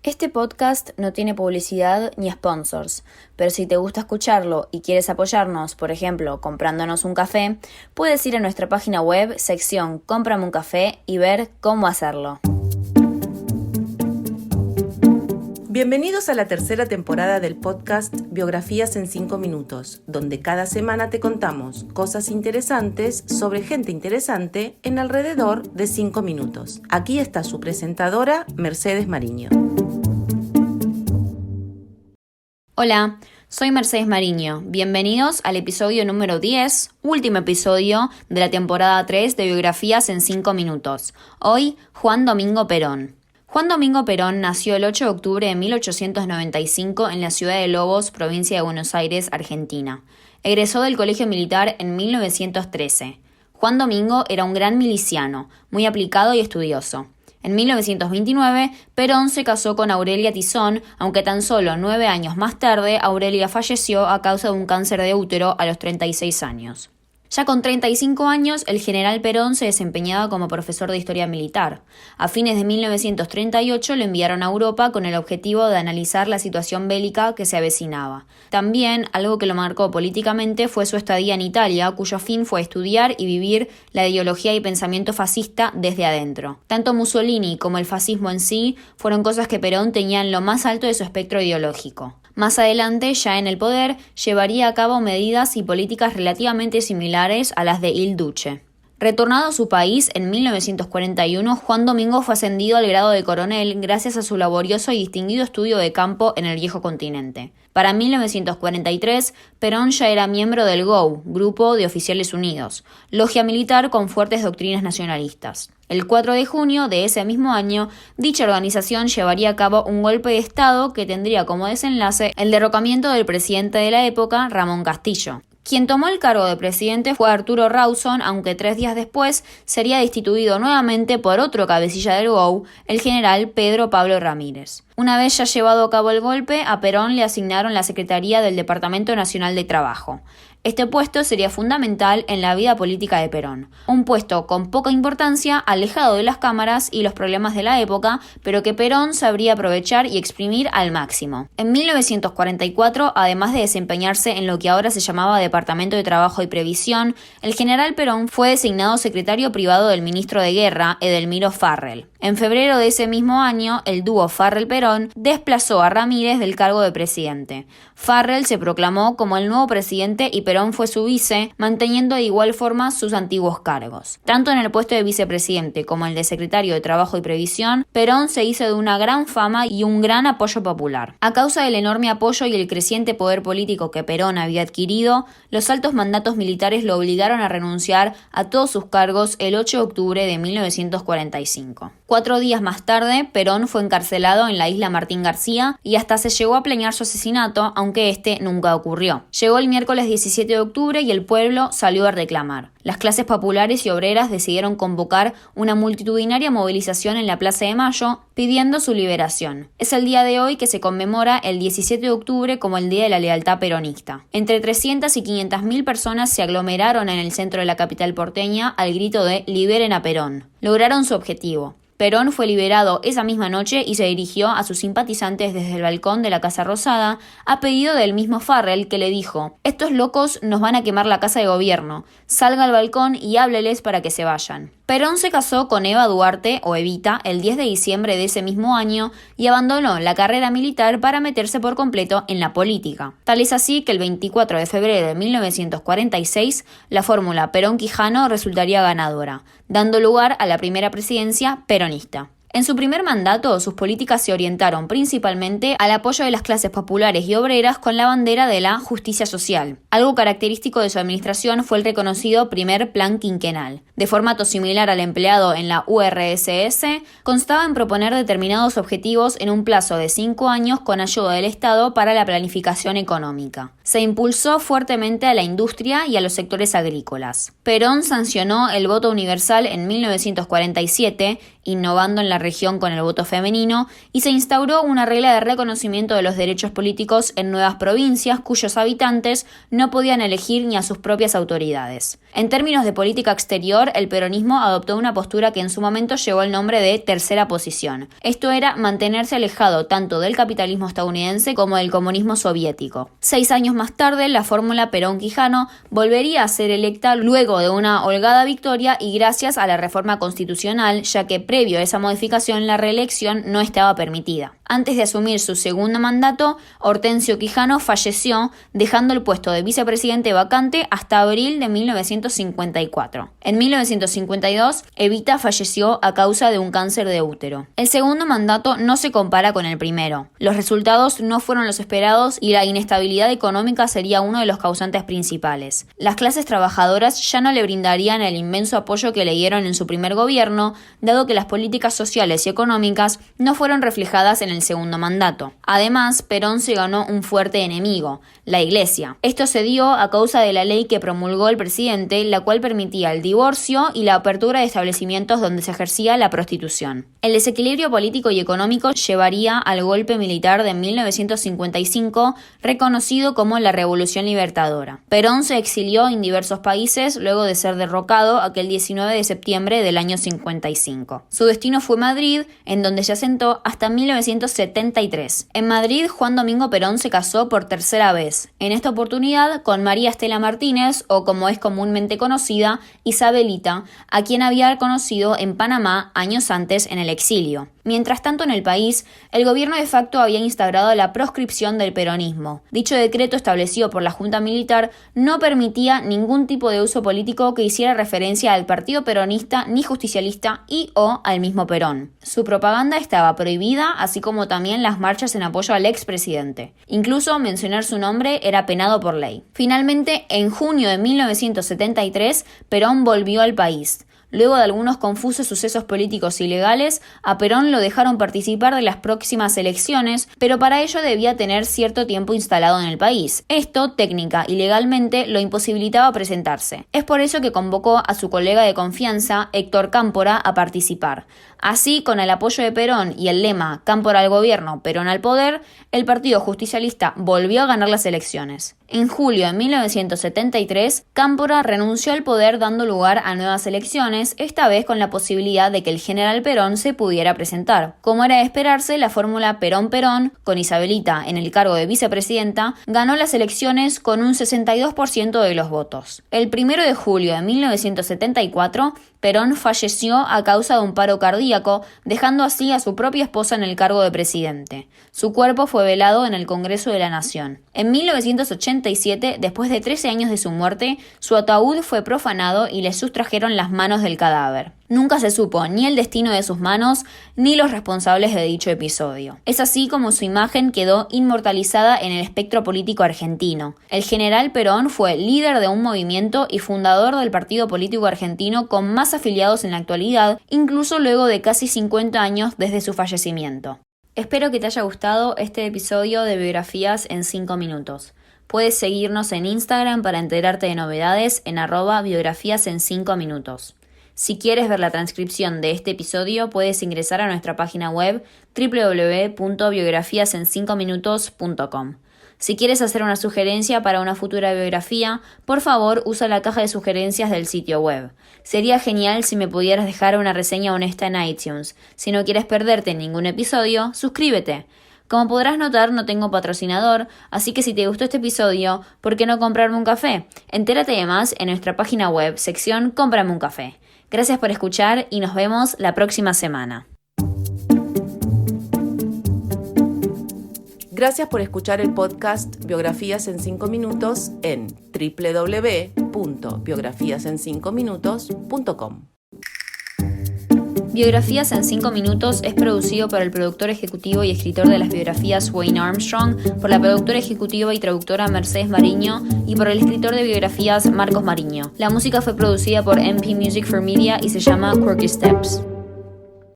Este podcast no tiene publicidad ni sponsors, pero si te gusta escucharlo y quieres apoyarnos, por ejemplo, comprándonos un café, puedes ir a nuestra página web, sección Cómprame un café y ver cómo hacerlo. Bienvenidos a la tercera temporada del podcast Biografías en 5 minutos, donde cada semana te contamos cosas interesantes sobre gente interesante en alrededor de 5 minutos. Aquí está su presentadora, Mercedes Mariño. Hola, soy Mercedes Mariño. Bienvenidos al episodio número 10, último episodio de la temporada 3 de Biografías en 5 minutos. Hoy, Juan Domingo Perón. Juan Domingo Perón nació el 8 de octubre de 1895 en la ciudad de Lobos, provincia de Buenos Aires, Argentina. Egresó del Colegio Militar en 1913. Juan Domingo era un gran miliciano, muy aplicado y estudioso. En 1929, Perón se casó con Aurelia Tizón, aunque tan solo 9 años más tarde Aurelia falleció a causa de un cáncer de útero a los 36 años. Ya con 35 años, el general Perón se desempeñaba como profesor de historia militar. A fines de 1938 lo enviaron a Europa con el objetivo de analizar la situación bélica que se avecinaba. También, algo que lo marcó políticamente fue su estadía en Italia, cuyo fin fue estudiar y vivir la ideología y pensamiento fascista desde adentro. Tanto Mussolini como el fascismo en sí fueron cosas que Perón tenía en lo más alto de su espectro ideológico. Más adelante, ya en el poder, llevaría a cabo medidas y políticas relativamente similares a las de Il Duce. Retornado a su país en 1941, Juan Domingo fue ascendido al grado de coronel gracias a su laborioso y distinguido estudio de campo en el viejo continente. Para 1943, Perón ya era miembro del GOU, Grupo de Oficiales Unidos, logia militar con fuertes doctrinas nacionalistas. El 4 de junio de ese mismo año, dicha organización llevaría a cabo un golpe de Estado que tendría como desenlace el derrocamiento del presidente de la época, Ramón Castillo. Quien tomó el cargo de presidente fue Arturo Rawson, aunque 3 días después sería destituido nuevamente por otro cabecilla del GOU, el general Pedro Pablo Ramírez. Una vez ya llevado a cabo el golpe, a Perón le asignaron la Secretaría del Departamento Nacional de Trabajo. Este puesto sería fundamental en la vida política de Perón. Un puesto con poca importancia, alejado de las cámaras y los problemas de la época, pero que Perón sabría aprovechar y exprimir al máximo. En 1944, además de desempeñarse en lo que ahora se llamaba Departamento de Trabajo y Previsión, el general Perón fue designado secretario privado del ministro de Guerra, Edelmiro Farrell. En febrero de ese mismo año, el dúo Farrell-Perón desplazó a Ramírez del cargo de presidente. Farrell se proclamó como el nuevo presidente y Perón fue su vice, manteniendo de igual forma sus antiguos cargos. Tanto en el puesto de vicepresidente como el de secretario de Trabajo y Previsión, Perón se hizo de una gran fama y un gran apoyo popular. A causa del enorme apoyo y el creciente poder político que Perón había adquirido, los altos mandatos militares lo obligaron a renunciar a todos sus cargos el 8 de octubre de 1945. 4 días más tarde, Perón fue encarcelado en la isla Martín García y hasta se llegó a planear su asesinato, aunque este nunca ocurrió. Llegó el miércoles 17 de octubre y el pueblo salió a reclamar. Las clases populares y obreras decidieron convocar una multitudinaria movilización en la Plaza de Mayo pidiendo su liberación. Es el día de hoy que se conmemora el 17 de octubre como el Día de la Lealtad Peronista. Entre 300 y 500.000 personas se aglomeraron en el centro de la capital porteña al grito de «Liberen a Perón». Lograron su objetivo. Perón fue liberado esa misma noche y se dirigió a sus simpatizantes desde el balcón de la Casa Rosada a pedido del mismo Farrell, que le dijo: «Estos locos nos van a quemar la casa de gobierno. Salga al balcón y hábleles para que se vayan». Perón se casó con Eva Duarte, o Evita, el 10 de diciembre de ese mismo año y abandonó la carrera militar para meterse por completo en la política. Tal es así que el 24 de febrero de 1946, la fórmula Perón-Quijano resultaría ganadora, dando lugar a la primera presidencia peronista. En su primer mandato, sus políticas se orientaron principalmente al apoyo de las clases populares y obreras con la bandera de la justicia social. Algo característico de su administración fue el reconocido primer plan quinquenal. De formato similar al empleado en la URSS, constaba en proponer determinados objetivos en un plazo de 5 años con ayuda del Estado para la planificación económica. Se impulsó fuertemente a la industria y a los sectores agrícolas. Perón sancionó el voto universal en 1947, innovando en la región con el voto femenino, y se instauró una regla de reconocimiento de los derechos políticos en nuevas provincias cuyos habitantes no podían elegir ni a sus propias autoridades. En términos de política exterior, el peronismo adoptó una postura que en su momento llevó el nombre de tercera posición. Esto era mantenerse alejado tanto del capitalismo estadounidense como del comunismo soviético. 6 años más tarde, la fórmula Perón-Quijano volvería a ser electa luego de una holgada victoria y gracias a la reforma constitucional, ya que previo a esa modificación la reelección no estaba permitida. Antes de asumir su segundo mandato, Hortensio Quijano falleció, dejando el puesto de vicepresidente vacante hasta abril de 1954. En 1952, Evita falleció a causa de un cáncer de útero. El segundo mandato no se compara con el primero. Los resultados no fueron los esperados y la inestabilidad económica sería uno de los causantes principales. Las clases trabajadoras ya no le brindarían el inmenso apoyo que le dieron en su primer gobierno, dado que las políticas sociales y económicas no fueron reflejadas en el segundo mandato. Además, Perón se ganó un fuerte enemigo, la Iglesia. Esto se dio a causa de la ley que promulgó el presidente, la cual permitía el divorcio y la apertura de establecimientos donde se ejercía la prostitución. El desequilibrio político y económico llevaría al golpe militar de 1955, reconocido como la Revolución Libertadora. Perón se exilió en diversos países luego de ser derrocado aquel 19 de septiembre del año 55. Su destino fue Madrid, en donde se asentó hasta 1973. En Madrid, Juan Domingo Perón se casó por tercera vez, en esta oportunidad con María Estela Martínez, o como es comúnmente conocida, Isabelita, a quien había conocido en Panamá años antes en el exilio. Mientras tanto, en el país, el gobierno de facto había instaurado la proscripción del peronismo. Dicho decreto establecido por la Junta Militar no permitía ningún tipo de uso político que hiciera referencia al partido peronista ni justicialista y o al mismo Perón. Su propaganda estaba prohibida, así como también las marchas en apoyo al expresidente. Incluso mencionar su nombre era penado por ley. Finalmente, en junio de 1973, Perón volvió al país. Luego de algunos confusos sucesos políticos y legales, a Perón lo dejaron participar de las próximas elecciones, pero para ello debía tener cierto tiempo instalado en el país. Esto, técnica y legalmente, lo imposibilitaba presentarse. Es por eso que convocó a su colega de confianza, Héctor Cámpora, a participar. Así, con el apoyo de Perón y el lema Cámpora al gobierno, Perón al poder, el partido justicialista volvió a ganar las elecciones. En julio de 1973, Cámpora renunció al poder dando lugar a nuevas elecciones, esta vez con la posibilidad de que el general Perón se pudiera presentar. Como era de esperarse, la fórmula Perón-Perón, con Isabelita en el cargo de vicepresidenta, ganó las elecciones con un 62% de los votos. El 1 de julio de 1974, Perón falleció a causa de un paro cardíaco, dejando así a su propia esposa en el cargo de presidente. Su cuerpo fue velado en el Congreso de la Nación. En 1987, después de 13 años de su muerte, su ataúd fue profanado y le sustrajeron las manos del cadáver. Nunca se supo ni el destino de sus manos ni los responsables de dicho episodio. Es así como su imagen quedó inmortalizada en el espectro político argentino. El general Perón fue líder de un movimiento y fundador del partido político argentino con más afiliados en la actualidad, incluso luego de casi 50 años desde su fallecimiento. Espero que te haya gustado este episodio de Biografías en 5 minutos. Puedes seguirnos en Instagram para enterarte de novedades en @biografías en 5 minutos. Si quieres ver la transcripción de este episodio, puedes ingresar a nuestra página web www.biografiasen5minutos.com. Si quieres hacer una sugerencia para una futura biografía, por favor usa la caja de sugerencias del sitio web. Sería genial si me pudieras dejar una reseña honesta en iTunes. Si no quieres perderte ningún episodio, suscríbete. Como podrás notar, no tengo patrocinador, así que si te gustó este episodio, ¿por qué no comprarme un café? Entérate de más en nuestra página web, sección Cómprame un café. Gracias por escuchar y nos vemos la próxima semana. Gracias por escuchar el podcast Biografías en 5 minutos en www.biografiasen5minutos.com. Biografías en 5 minutos es producido por el productor ejecutivo y escritor de las biografías Wayne Armstrong, por la productora ejecutiva y traductora Mercedes Mariño y por el escritor de biografías Marcos Mariño. La música fue producida por MP Music for Media y se llama Quirky Steps.